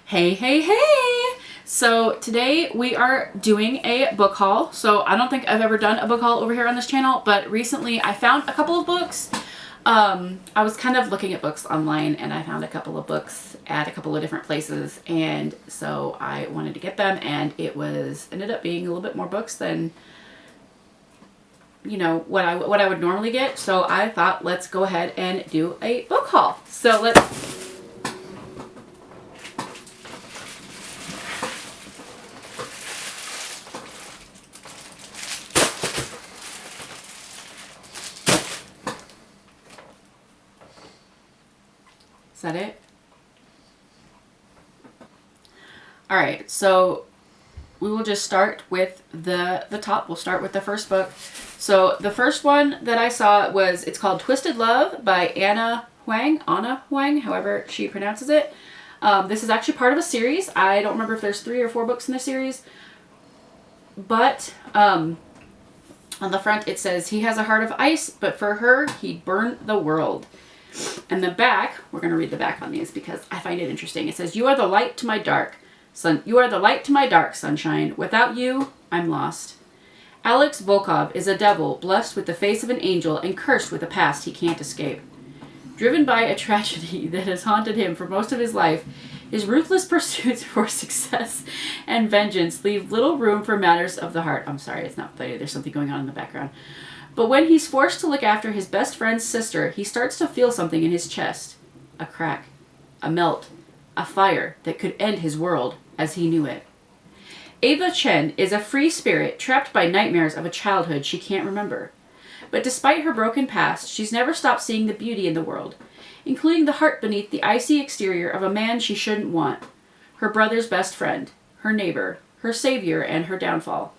Hey, hey, hey! So today we are doing a book haul. So I don't think I've ever done a book haul over here on this channel, but recently I found a couple of books. I was kind of looking at books online and I found a couple of books at a couple of different places, and so I wanted to get them, and ended up being a little bit more books than what I would normally get. So I thought, let's go ahead and do a book haul. So let's Is that it? All right, so we will just start with the top. We'll start with the first book. So the first one that I saw it's called Twisted Love by Anna Huang, however she pronounces it. This is actually part of a series. I don't remember if there's 3 or 4 books in the series, but on the front it says, he has a heart of ice, but for her, he'd burn the world. And the back, we're going to read the back on these because I find it interesting. It says, you are the light to my dark, you are the light to my dark, sunshine. Without you, I'm lost. Alex Volkov is a devil, blessed with the face of an angel and cursed with a past he can't escape. Driven by a tragedy that has haunted him for most of his life, his ruthless pursuits for success and vengeance leave little room for matters of the heart. I'm sorry, it's not funny. There's something going on in the background. But when he's forced to look after his best friend's sister, he starts to feel something in his chest. A crack. A melt. A fire that could end his world as he knew it. Ava Chen is a free spirit trapped by nightmares of a childhood she can't remember. But despite her broken past, she's never stopped seeing the beauty in the world, including the heart beneath the icy exterior of a man she shouldn't want. Her brother's best friend, her neighbor, her savior, and her downfall.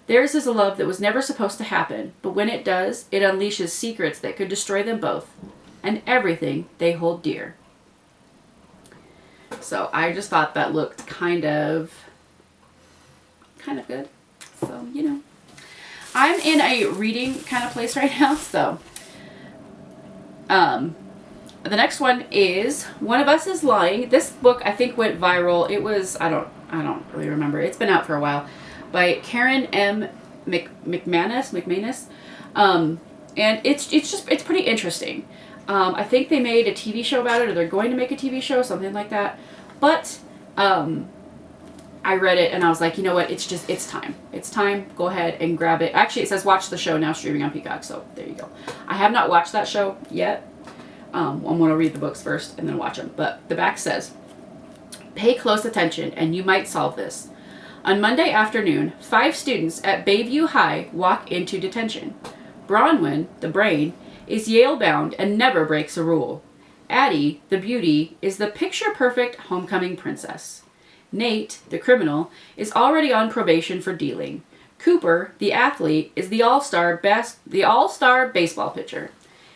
Theirs is a love that was never supposed to happen, but when it does, it unleashes secrets that could destroy them both, and everything they hold dear. So I just thought that looked kind of good. So, I'm in a reading kind of place right now, so. The next one is One of Us is Lying. This book, I think, went viral. It was, I don't really remember. It's been out for a while. By Karen M. McManus. And it's pretty interesting. I think they made a TV show about it, or they're going to make a TV show, something like that. But I read it and I was like, you know what? It's time. It's time. Go ahead and grab it. Actually, it says watch the show now, streaming on Peacock. So there you go. I have not watched that show yet. I'm going to read the books first and then watch them. But the back says, pay close attention and you might solve this. On Monday afternoon, 5 students at Bayview High walk into detention. Bronwyn, the brain, is Yale-bound and never breaks a rule. Addie, the beauty, is the picture-perfect homecoming princess. Nate, the criminal, is already on probation for dealing. Cooper, the athlete, is the all-star baseball pitcher.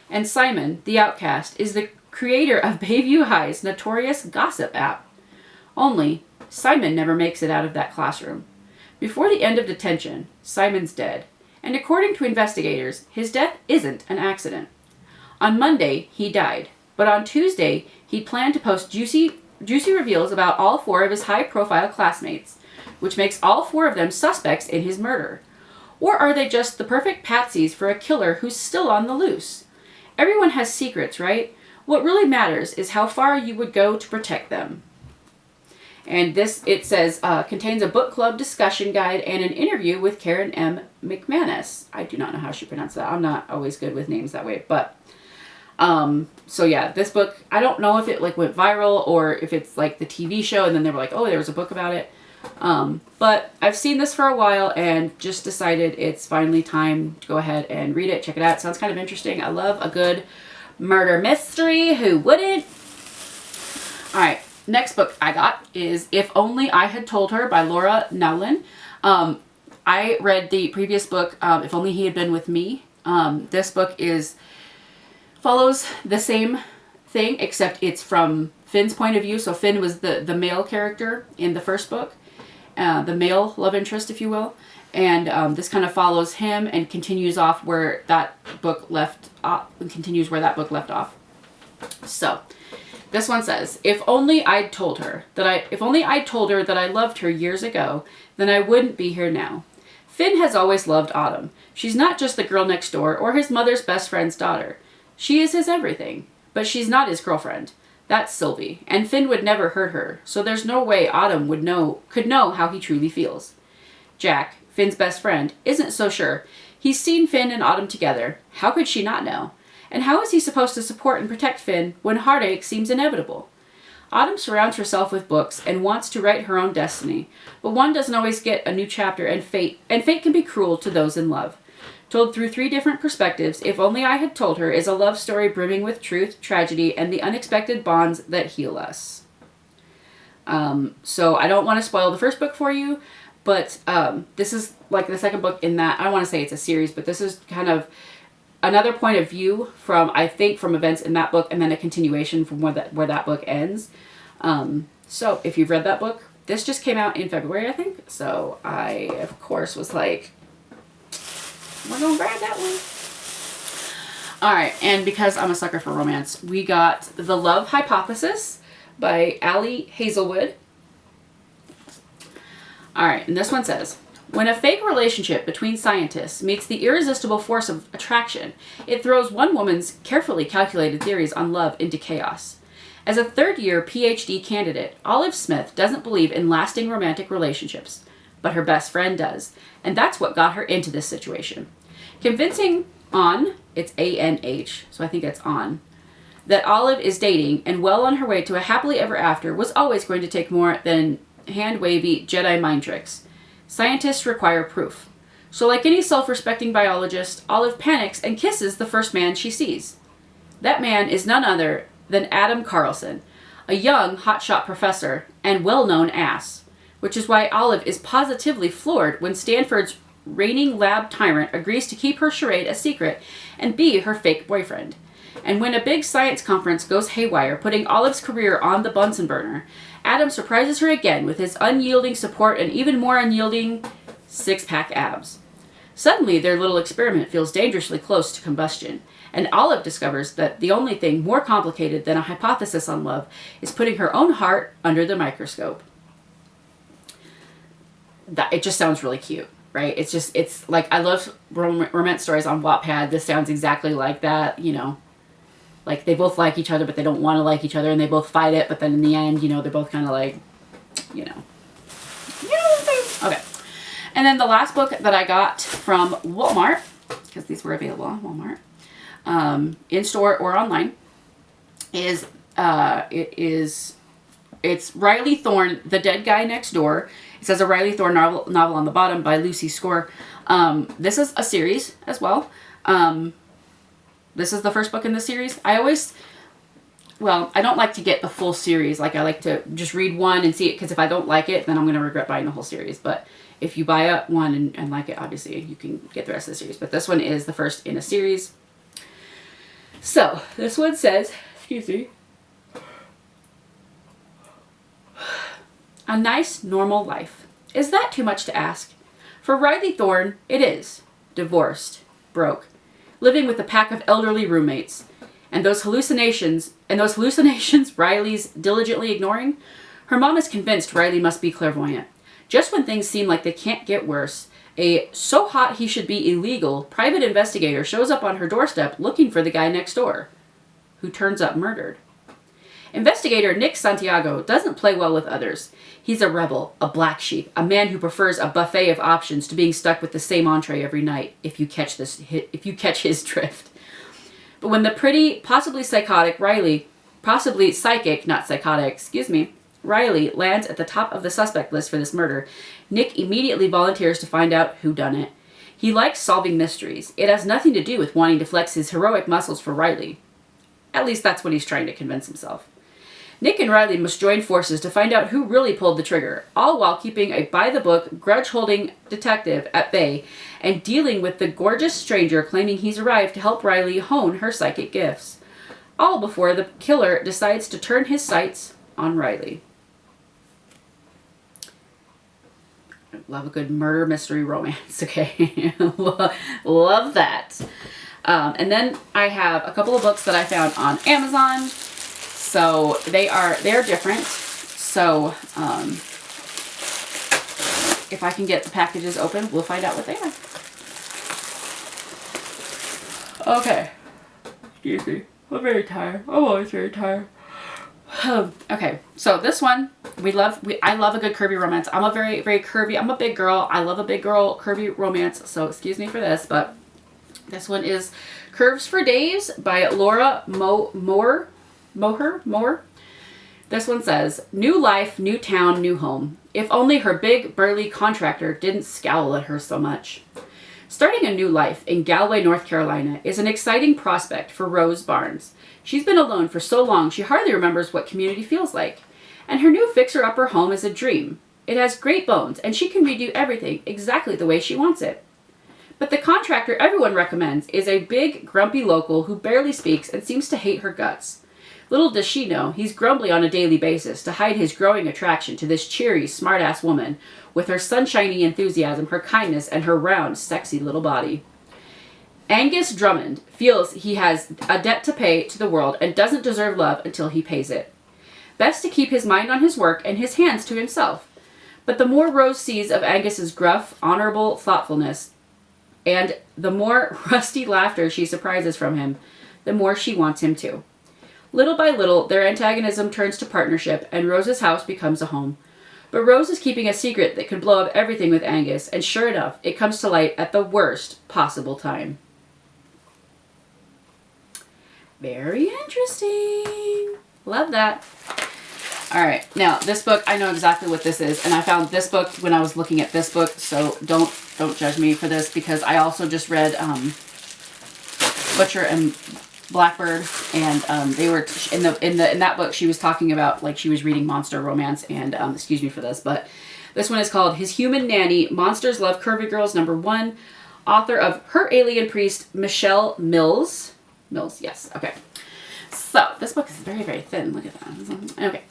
And Simon, the outcast, is the creator of Bayview High's notorious gossip app. Only, Simon never makes it out of that classroom. Before the end of detention, Simon's dead, and according to investigators, his death isn't an accident. On Monday, he died, but on Tuesday, he planned to post juicy reveals about all 4 of his high-profile classmates, which makes all 4 of them suspects in his murder. Or are they just the perfect patsies for a killer who's still on the loose? Everyone has secrets, right? What really matters is how far you would go to protect them. And this, it says, contains a book club discussion guide and an interview with Karen M. McManus. I do not know how she pronounced that. I'm not always good with names that way. But, so yeah, this book, I don't know if it went viral or if it's like the TV show and then they were like, oh, there was a book about it. But I've seen this for a while and just decided it's finally time to go ahead and read it. Check it out. It sounds kind of interesting. I love a good murder mystery. Who wouldn't? All right. Next book I got is If Only I Had Told Her by Laura Nowlin. I read the previous book, If Only He Had Been With Me. This book follows the same thing, except it's from Finn's point of view. So Finn was the male character in the first book, the male love interest, if you will. And this kind of follows him and continues off where that book left off. So This one says, if only I'd told her that I loved her years ago, then I wouldn't be here now. Finn has always loved Autumn. She's not just the girl next door or his mother's best friend's daughter. She is his everything, but she's not his girlfriend. That's Sylvie, and Finn would never hurt her, so there's no way Autumn could know how he truly feels. Jack, Finn's best friend, isn't so sure. He's seen Finn and Autumn together. How could she not know? And how is he supposed to support and protect Finn when heartache seems inevitable? Autumn surrounds herself with books and wants to write her own destiny, but one doesn't always get a new chapter, and fate can be cruel to those in love. Told through 3 different perspectives, If Only I Had Told Her is a love story brimming with truth, tragedy, and the unexpected bonds that heal us. So I don't want to spoil the first book for you, but this is like the second book in that. I don't want to say it's a series, but this is kind of another point of view from events in that book, and then a continuation from where that book ends. So if you've read that book, this just came out in February, I think. So I, of course, was like, we're going to grab that one. All right. And because I'm a sucker for romance, we got The Love Hypothesis by Ali Hazelwood. All right. And this one says, when a fake relationship between scientists meets the irresistible force of attraction, it throws one woman's carefully calculated theories on love into chaos. As a third-year PhD candidate, Olive Smith doesn't believe in lasting romantic relationships, but her best friend does, and that's what got her into this situation. Convincing Anh, it's A-N-H, so I think it's Anh, that Olive is dating and well on her way to a happily ever after was always going to take more than hand-wavy Jedi mind tricks. Scientists require proof. So like any self-respecting biologist, Olive panics and kisses the first man she sees. That man is none other than Adam Carlson, a young hotshot professor and well-known ass, which is why Olive is positively floored when Stanford's reigning lab tyrant agrees to keep her charade a secret and be her fake boyfriend. And when a big science conference goes haywire, putting Olive's career on the Bunsen burner, Adam surprises her again with his unyielding support and even more unyielding six-pack abs. Suddenly, their little experiment feels dangerously close to combustion, and Olive discovers that the only thing more complicated than a hypothesis on love is putting her own heart under the microscope. It just sounds really cute, right? It's like, I love romance stories on Wattpad. This sounds exactly like that, you know. Like, they both like each other, but they don't want to like each other, and they both fight it, but then in the end, you know, they're both kind of like, you know. Okay. And then the last book that I got from Walmart, because these were available on Walmart, in store or online, is it's Riley Thorne, The Dead Guy Next Door. It says a Riley Thorne novel on the bottom by Lucy Score. This is a series as well. This is the first book in the series. I don't like to get the full series. Like, I like to just read one and see it, because if I don't like it, then I'm going to regret buying the whole series. But if you buy one and like it, obviously you can get the rest of the series. But this one is the first in a series. So, this one says, excuse me, a nice, normal life. Is that too much to ask? For Riley Thorne, it is. Divorced. Broke. Living with a pack of elderly roommates. And those hallucinations Riley's diligently ignoring? Her mom is convinced Riley must be clairvoyant. Just when things seem like they can't get worse, a so hot he should be illegal private investigator shows up on her doorstep looking for the guy next door, who turns up murdered. Investigator Nick Santiago doesn't play well with others. He's a rebel, a black sheep, a man who prefers a buffet of options to being stuck with the same entree every night, if you catch his drift. But when the pretty, possibly psychic, Riley lands at the top of the suspect list for this murder, Nick immediately volunteers to find out who done it. He likes solving mysteries. It has nothing to do with wanting to flex his heroic muscles for Riley. At least that's what he's trying to convince himself. Nick and Riley must join forces to find out who really pulled the trigger, all while keeping a by-the-book, grudge-holding detective at bay and dealing with the gorgeous stranger claiming he's arrived to help Riley hone her psychic gifts. All before the killer decides to turn his sights on Riley. Love a good murder mystery romance, okay? Love that. And then I have a couple of books that I found on Amazon. So they're different. So if I can get the packages open, we'll find out what they are. Okay. Excuse me. I'm very tired. I'm always very tired. Okay, so this one I love a good curvy romance. I'm a very curvy. I'm a big girl. I love a big girl curvy romance. So excuse me for this, but this one is Curves for Days by Laura Moore. This one says, "New life, new town, new home. If only her big burly contractor didn't scowl at her so much." Starting a new life in Galway, North Carolina is an exciting prospect for Rose Barnes. She's been alone for so long she hardly remembers what community feels like. And her new fixer-upper home is a dream. It has great bones, and she can redo everything exactly the way she wants it. But the contractor everyone recommends is a big, grumpy local who barely speaks and seems to hate her guts. Little does she know, he's grumbly on a daily basis to hide his growing attraction to this cheery, smart-ass woman with her sunshiny enthusiasm, her kindness, and her round, sexy little body. Angus Drummond feels he has a debt to pay to the world and doesn't deserve love until he pays it. Best to keep his mind on his work and his hands to himself. But the more Rose sees of Angus's gruff, honorable thoughtfulness, and the more rusty laughter she surprises from him, the more she wants him to. Little by little, their antagonism turns to partnership, and Rose's house becomes a home. But Rose is keeping a secret that could blow up everything with Angus, and sure enough, it comes to light at the worst possible time. Very interesting. Love that. All right, now this book, I know exactly what this is, and I found this book when I was looking at this book, so don't judge me for this, because I also just read Butcher and Blackbird, and they were in that book she was talking about, like, she was reading monster romance, and excuse me for this, but this one is called His Human Nanny, Monsters Love Curvy Girls #1, author of Her Alien Priest, Michelle Mills, yes, okay. So this book is very, very thin. Look at that. Okay.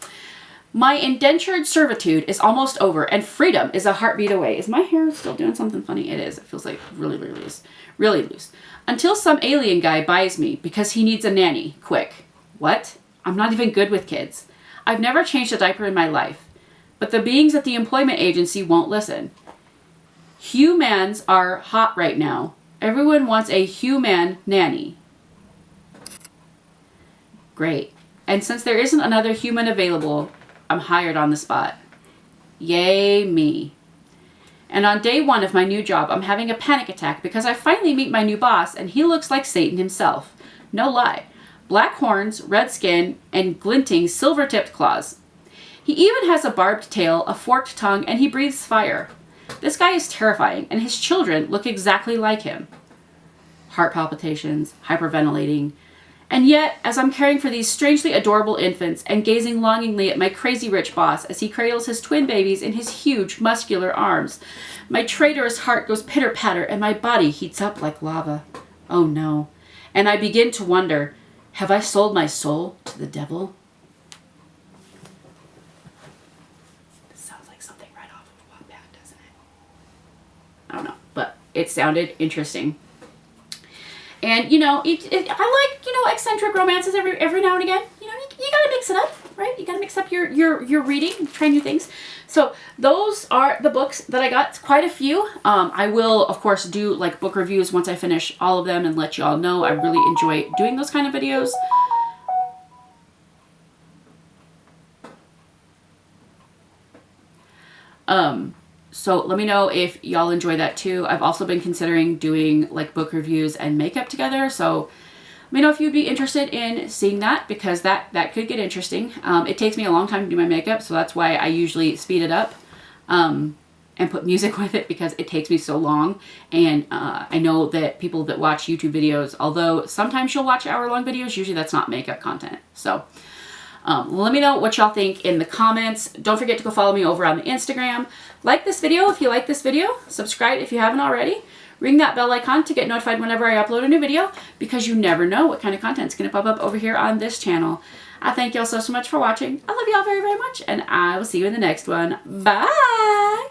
My indentured servitude is almost over, and freedom is a heartbeat away. Is my hair still doing something funny? It is. It feels like really, really loose. Really loose. Until some alien guy buys me because he needs a nanny. Quick. What? I'm not even good with kids. I've never changed a diaper in my life. But the beings at the employment agency won't listen. Humans are hot right now. Everyone wants a human nanny. Great. And since there isn't another human available, I'm hired on the spot. Yay me. And on day 1 of my new job, I'm having a panic attack because I finally meet my new boss and he looks like Satan himself. No lie. Black horns, red skin, and glinting silver-tipped claws. He even has a barbed tail, a forked tongue, and he breathes fire. This guy is terrifying, and his children look exactly like him. Heart palpitations, hyperventilating. And yet, as I'm caring for these strangely adorable infants and gazing longingly at my crazy rich boss as he cradles his twin babies in his huge, muscular arms, my traitorous heart goes pitter-patter and my body heats up like lava. Oh no. And I begin to wonder, have I sold my soul to the devil? This sounds like something right off of Wattpad, doesn't it? I don't know, but it sounded interesting. And, you know, I like, you know, eccentric romances every now and again. You know, you gotta mix it up, right? You gotta mix up your reading, try new things. So those are the books that I got. It's quite a few. I will, of course, do, like, book reviews once I finish all of them and let you all know. I really enjoy doing those kind of videos. So let me know if y'all enjoy that too. I've also been considering doing like book reviews and makeup together. So let me know if you'd be interested in seeing that, because that could get interesting. It takes me a long time to do my makeup, so that's why I usually speed it up and put music with it, because it takes me so long. And I know that people that watch YouTube videos, although sometimes you'll watch hour-long videos, usually that's not makeup content. So let me know what y'all think in the comments. Don't forget to go follow me over on the Instagram. Like this video if you like this video. Subscribe if you haven't already. Ring that bell icon to get notified whenever I upload a new video, because you never know what kind of content's going to pop up over here on this channel. I thank y'all so much for watching. I love y'all very, very much, and I will see you in the next one. Bye!